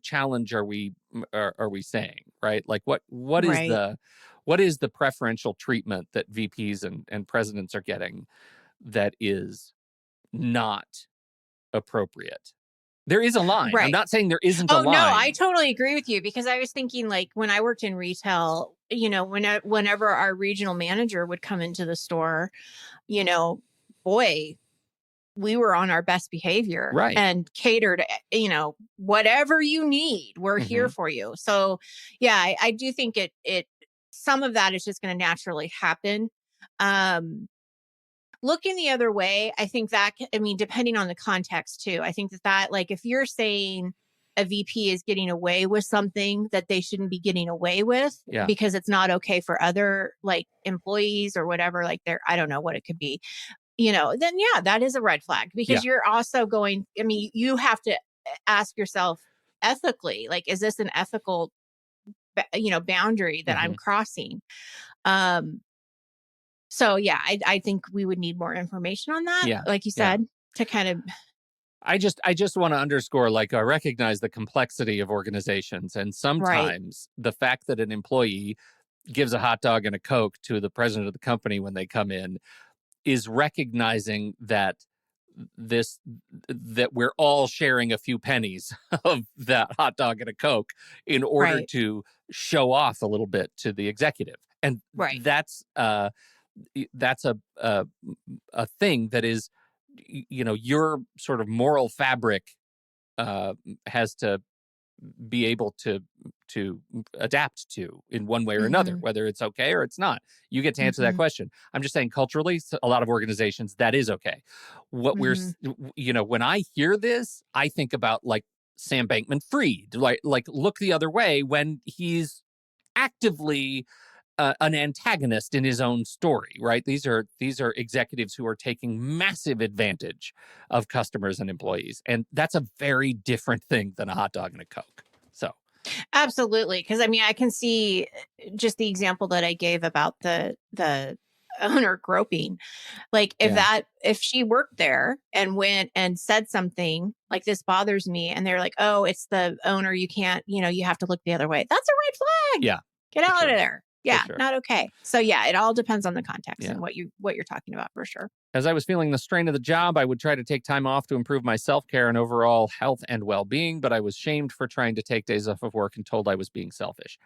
challenge are we saying, right? Like, Right. what is the preferential treatment that VPs and presidents are getting that is not appropriate? There is a line. I'm Right. not saying there isn't a Oh, no, I line. totally agree with you, because I was thinking, like, when I worked in retail, whenever our regional manager would come into the store, boy, we were on our best behavior Right. and catered, whatever you need, we're here Hmm. for you. So yeah, I do think it some of that is just going to naturally happen. Um, Looking the other way, I think that, I mean, depending on the context too, I think that like, if you're saying a VP is getting away with something that they shouldn't be getting away with Yeah. because it's not okay for other like employees or whatever, like I don't know what it could be, then yeah, that is a red flag, Yeah. because you're also going, I mean, you have to ask yourself ethically, like, is this an ethical, boundary that I'm Hmm. crossing? Um, so yeah, I think we would need more information on that, Yeah. like you Yeah. said, to kind of, I just want to underscore, like, I recognize the complexity of organizations, and right, sometimes the fact that an employee gives a hot dog and a Coke to the president of the company when they come in is recognizing this that we're all sharing a few pennies of that hot dog and a Coke in order right, to show off a little bit to the executive. And right. that's a thing that is, your sort of moral fabric uh, has to be able to adapt to in one way or another, Mm-hmm. whether it's okay or it's not. You get to answer that Mm-hmm. question. I'm just saying, culturally, a lot of organizations, that is okay. What we're, Mm-hmm. when I hear this, I think about, like, Sam Bankman-Fried, like look the other way when he's actively an antagonist in his own story, right? These are executives who are taking massive advantage of customers and employees, and that's a very different thing than a hot dog and a Coke. So Absolutely, because I mean, I can see just the example that I gave about the owner groping. Like, yeah, if she worked there and went and said something like, this bothers me, and they're like, oh, it's the owner, you can't, you have to look the other way. That's a red flag. yeah, Get for out of sure, there. for Yeah, sure. not okay. So yeah, it all depends on the context Yeah. and what you're talking about, for sure. As I was feeling the strain of the job, I would try to take time off to improve my self care and overall health and well being, but I was shamed for trying to take days off of work and told I was being selfish.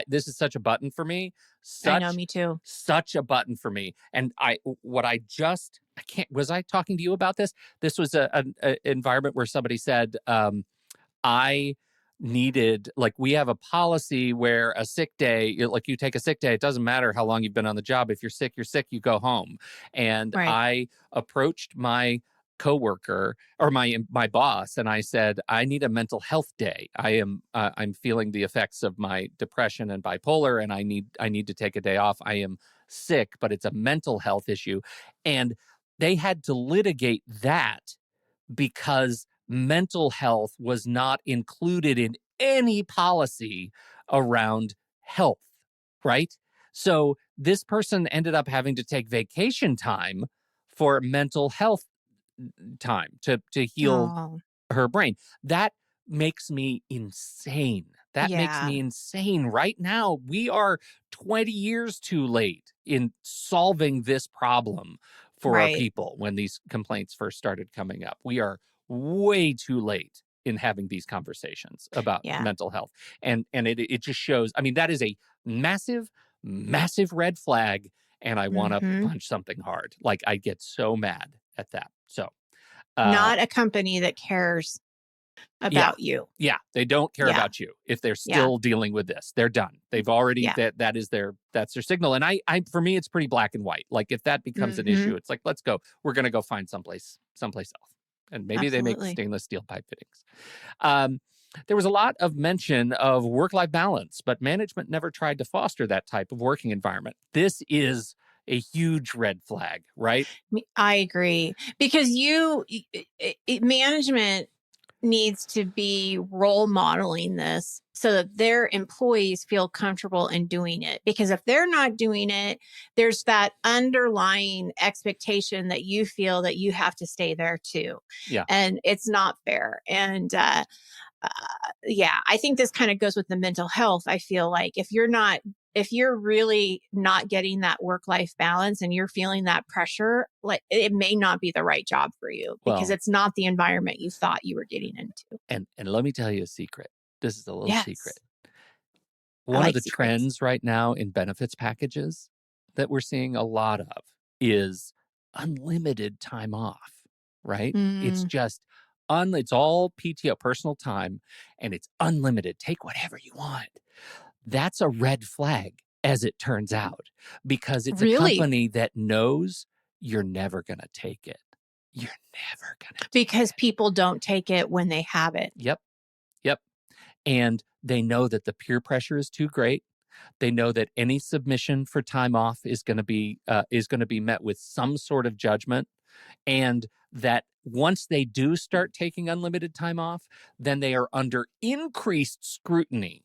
This is such a button for me. I know, Such, me too. such a button for me. And I can't, was I talking to you about this? This was an environment where somebody said, I needed, like, we have a policy where a sick day, like, you take a sick day, it doesn't matter how long you've been on the job. If you're sick, you go home. And Right. I approached my coworker or my boss, and I said, I need a mental health day. I'm feeling the effects of my depression and bipolar, and I need to take a day off. I am sick, but it's a mental health issue. And they had to litigate that because mental health was not included in any policy around health, right? So this person ended up having to take vacation time for mental health time to heal Oh, her brain. That makes me insane. That makes yeah. me insane. Right now, we are 20 years too late in solving this problem for our Right. people when these complaints first started coming up. We are way too late in having these conversations about Yeah. mental health. And it just shows, I mean, that is a massive, massive red flag. And I want to Hmm. punch something hard. Like, I get so mad at that. So, uh, Not a company that cares yeah. about you. Yeah, they don't care Yeah. about you if they're Yeah. still dealing with this. They're done. They've already Yeah. that's their signal. And I for me, it's pretty black and white. Like, if that becomes an Hmm. issue, it's like, let's go. We're gonna go find someplace else. And maybe they make Absolutely. stainless steel pipe fittings. Um, there was a lot of mention of work-life balance, but management never tried to foster that type of working environment. This is a huge red flag, right? I agree, because management. needs to be role modeling this so that their employees feel comfortable in doing it. Because if they're not doing it, there's that underlying expectation that you feel that you have to stay there too. Yeah. And it's not fair. And uh, yeah, I think this kind of goes with the mental health. I feel like if you're really not getting that work-life balance and you're feeling that pressure, like it may not be the right job for you because Well, it's not the environment you thought you were getting into. and let me tell you a secret. This is a little secret. Yes. I One of like the secrets. trends right now in benefits packages that we're seeing a lot of is unlimited time off, right? It's Mm, just it's all PTO, personal time, and it's unlimited. Take whatever you want. That's a red flag, as it turns out, because it's a really? company that knows you're never going to take it. You're never going to take Because it. people don't take it when they have it. Yep. Yep. And they know that the peer pressure is too great. They know that any submission for time off is going to be met with some sort of judgment, and that once they do start taking unlimited time off, then they are under increased scrutiny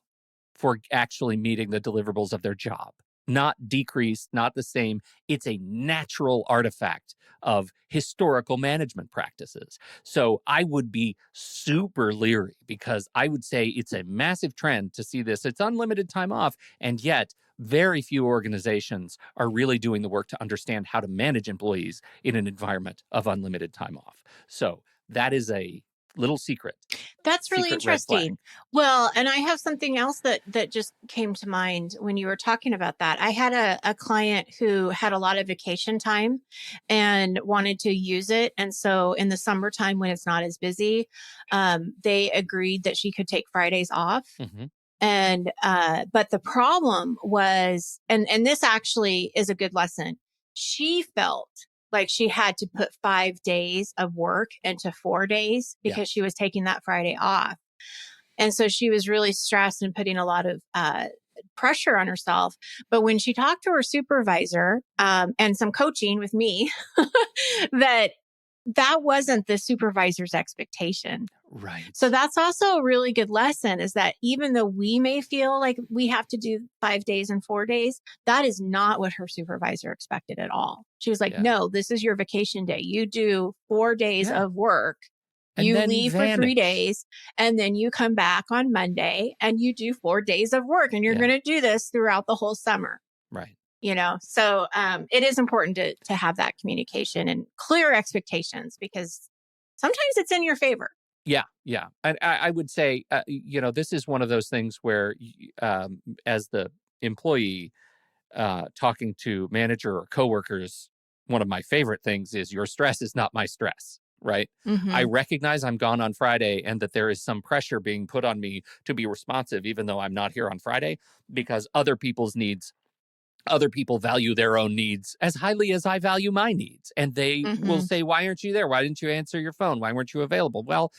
for actually meeting the deliverables of their job. Not decreased, not the same. It's a natural artifact of historical management practices. So I would be super leery because I would say it's a massive trend to see this. It's unlimited time off, and yet very few organizations are really doing the work to understand how to manage employees in an environment of unlimited time off. So that is a little That's really secret red flag. interesting. Well, and I have something else that just came to mind when you were talking about that. I had a client who had a lot of vacation time and wanted to use it. And so in the summertime when it's not as busy, they agreed that she could take Fridays off. Mhm. And but the problem was, and this actually is a good lesson. She felt like she had to put 5 days of work into 4 days Yeah. because she was taking that Friday off. And so she was really stressed and putting a lot of pressure on herself. But when she talked to her supervisor and some coaching with me, that that wasn't the supervisor's expectation. Right. So that's also a really good lesson is that even though we may feel like we have to do 5 days and 4 days, that is not what her supervisor expected at all. She was like, Yeah. no, this is your vacation day. You do 4 days Yeah. of work. And You then leave for three vanish. days and then you come back on Monday and you do 4 days of work. And you're Yeah. going to do this throughout the whole summer. Right. So it is important to have that communication and clear expectations because sometimes it's in your favor. Yeah. Yeah. And I would say, this is one of those things where, as the employee, talking to manager or coworkers, one of my favorite things is your stress is not my stress. Right. I Hmm. recognize I'm gone on Friday and that there is some pressure being put on me to be responsive, even though I'm not here on Friday, because other people value their own needs as highly as I value my needs. And they will Hmm. say, why aren't you there? Why didn't you answer your phone? Why weren't you available? Well,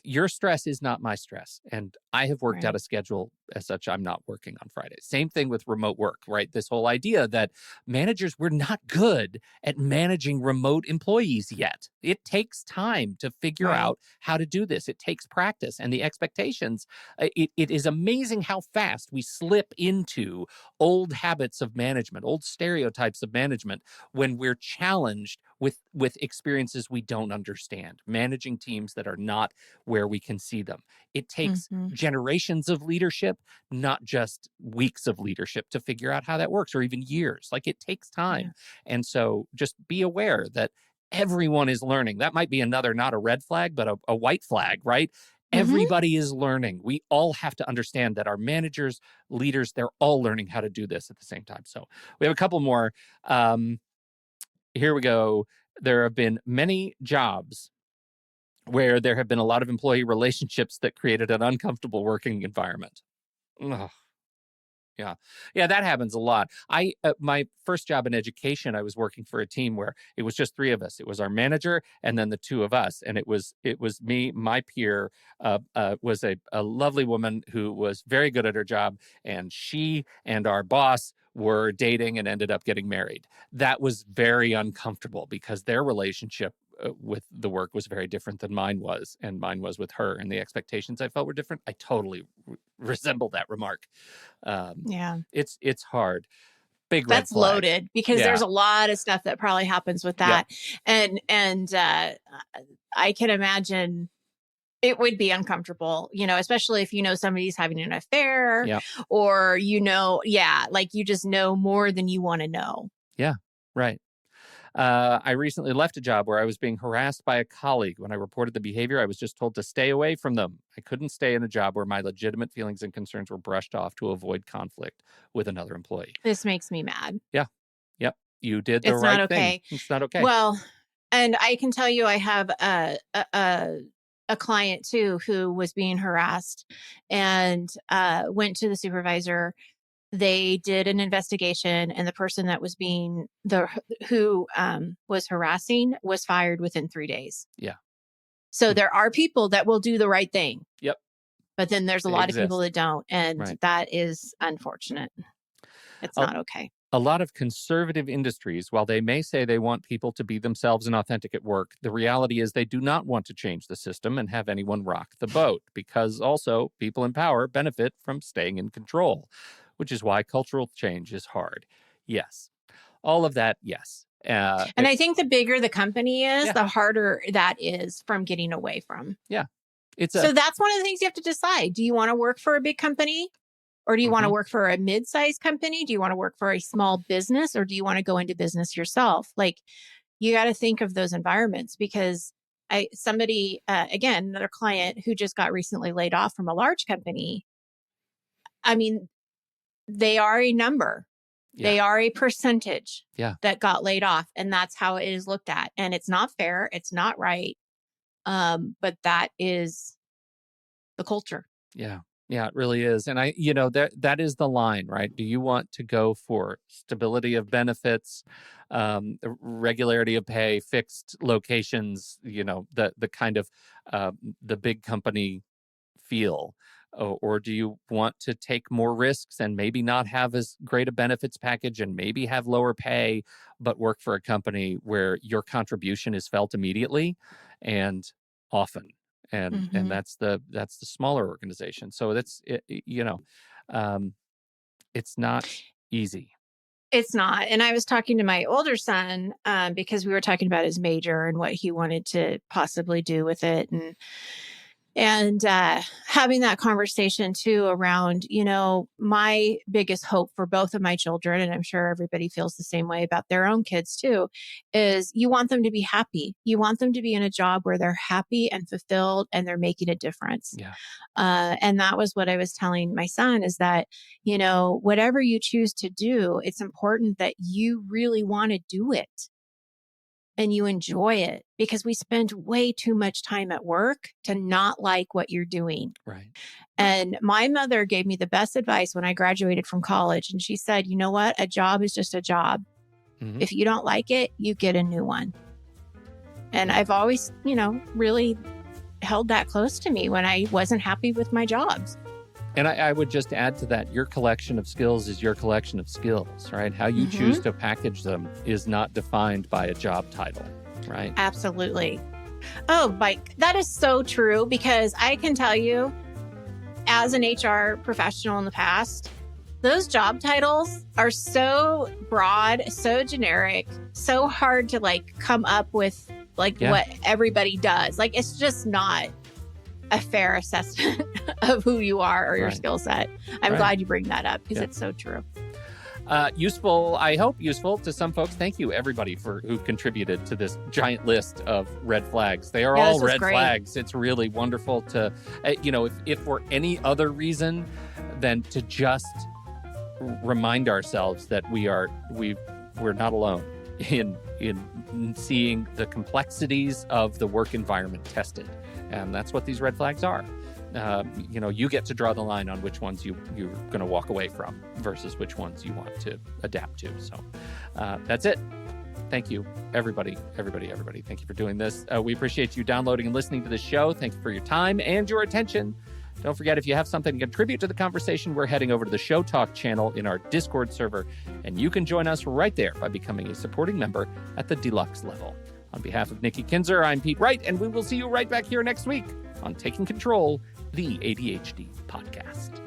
your stress is not my stress. And I have worked out Right. a schedule as such. I'm not working on Fridays. Same thing with remote work, right? This whole idea that managers, we're not good at managing remote employees yet. It takes time to figure Right. out how to do this. It takes practice and the expectations. It is amazing how fast we slip into old habits of management, old stereotypes of management when we're challenged with experiences we don't understand, managing teams that are not where we can see them. It takes Hmm. generations of leadership, not just weeks of leadership to figure out how that works, or even years. Like it takes Yeah. time. And so just be aware that everyone is learning. That might be another, not a red flag, but a white flag, right? Hmm. Everybody is learning. We all have to understand that our managers, leaders, they're all learning how to do this at the same time. So we have a couple more. Here we go. There have been many jobs where there have been a lot of employee relationships that created an uncomfortable working environment. Ugh, yeah. Yeah, that happens a lot. My first job in education, I was working for a team where it was just three of us. It was our manager and then the two of us. And it was me, my peer, was a lovely woman who was very good at her job. And she and our boss were dating and ended up getting married. That was very uncomfortable because their relationship with the work was very different than mine was, and mine was with her, and the expectations I felt were different. I totally resemble that remark. Yeah. It's hard. Big red That's flag. loaded because Yeah. there's a lot of stuff that probably happens with Yep. that. And I can imagine it would be uncomfortable, especially if somebody's having an affair Yep. or, like you just know more than you want to know. Yeah. Right. I recently left a job where I was being harassed by a colleague. When I reported the behavior, I was just told to stay away from them. I couldn't stay in a job where my legitimate feelings and concerns were brushed off to avoid conflict with another employee. This makes me mad. Yeah. Yep. You did the It's not right thing. okay. It's not okay. Well, and I can tell you, I have a client too who was being harassed and went to the supervisor. They did an investigation, and the person that was who was harassing was fired within 3 days. Yeah. So there are people that will do the right thing. Yep. But then there's a They lot of exist. people that don't. And Right. that is unfortunate. It's not okay. A lot of conservative industries, while they may say they want people to be themselves and authentic at work, the reality is they do not want to change the system and have anyone rock the boat, because also people in power benefit from staying in control, which is why cultural change is hard. Yes. All of that, yes. And I think the bigger the company is, Yeah. the harder that is from getting away from. Yeah. So that's one of the things you have to decide. Do you want to work for a big company? Or do you want to work for a mid-sized company? Do you want to work for a small business? Or do you want to go into business yourself? Like, you got to think of those environments, because again, another client who just got recently laid off from a large company. I mean, they are a number. Yeah. They are a percentage that got laid off. And that's how it is looked at. And it's not fair. It's not right. But that is the culture. Yeah. Yeah, it really is. And that is the line, right? Do you want to go for stability of benefits, regularity of pay, fixed locations, the kind of the big company feel? Or do you want to take more risks and maybe not have as great a benefits package and maybe have lower pay, but work for a company where your contribution is felt immediately and often? And that's the smaller organization. So it's not easy. It's not. And I was talking to my older son because we were talking about his major and what he wanted to possibly do with it, and having that conversation too around, my biggest hope for both of my children, and I'm sure everybody feels the same way about their own kids too, is you want them to be happy. You want them to be in a job where they're happy and fulfilled and they're making a difference. Yeah. And that was what I was telling my son, is that, whatever you choose to do, it's important that you really want to do it and you enjoy it, because we spend way too much time at work to not like what you're doing. Right. And my mother gave me the best advice when I graduated from college. And she said, you know what? A job is just a job. Mm-hmm. If you don't like it, you get a new one. And I've always, really held that close to me when I wasn't happy with my jobs. And I would just add to that, your collection of skills is your collection of skills, right? How you choose to package them is not defined by a job title, right? Absolutely. Oh, Mike, that is so true, because I can tell you, as an HR professional in the past, those job titles are so broad, so generic, so hard to come up with what everybody does. It's just not a fair assessment of who you are or your skill set. I'm glad you bring that up, because it's so true. Useful, I hope useful to some folks. Thank you, everybody, who contributed to this giant list of red flags. They are all red flags. It's really wonderful to, if for any other reason than to just remind ourselves that we're not alone in seeing the complexities of the work environment tested. And that's what these red flags are. You get to draw the line on which ones you're going to walk away from versus which ones you want to adapt to. So that's it. Thank you, everybody. Thank you for doing this. We appreciate you downloading and listening to the show. Thank you for your time and your attention. Don't forget, if you have something to contribute to the conversation, we're heading over to the Show Talk channel in our Discord server, and you can join us right there by becoming a supporting member at the deluxe level. On behalf of Nikki Kinzer, I'm Pete Wright, and we will see you right back here next week on Taking Control, the ADHD podcast.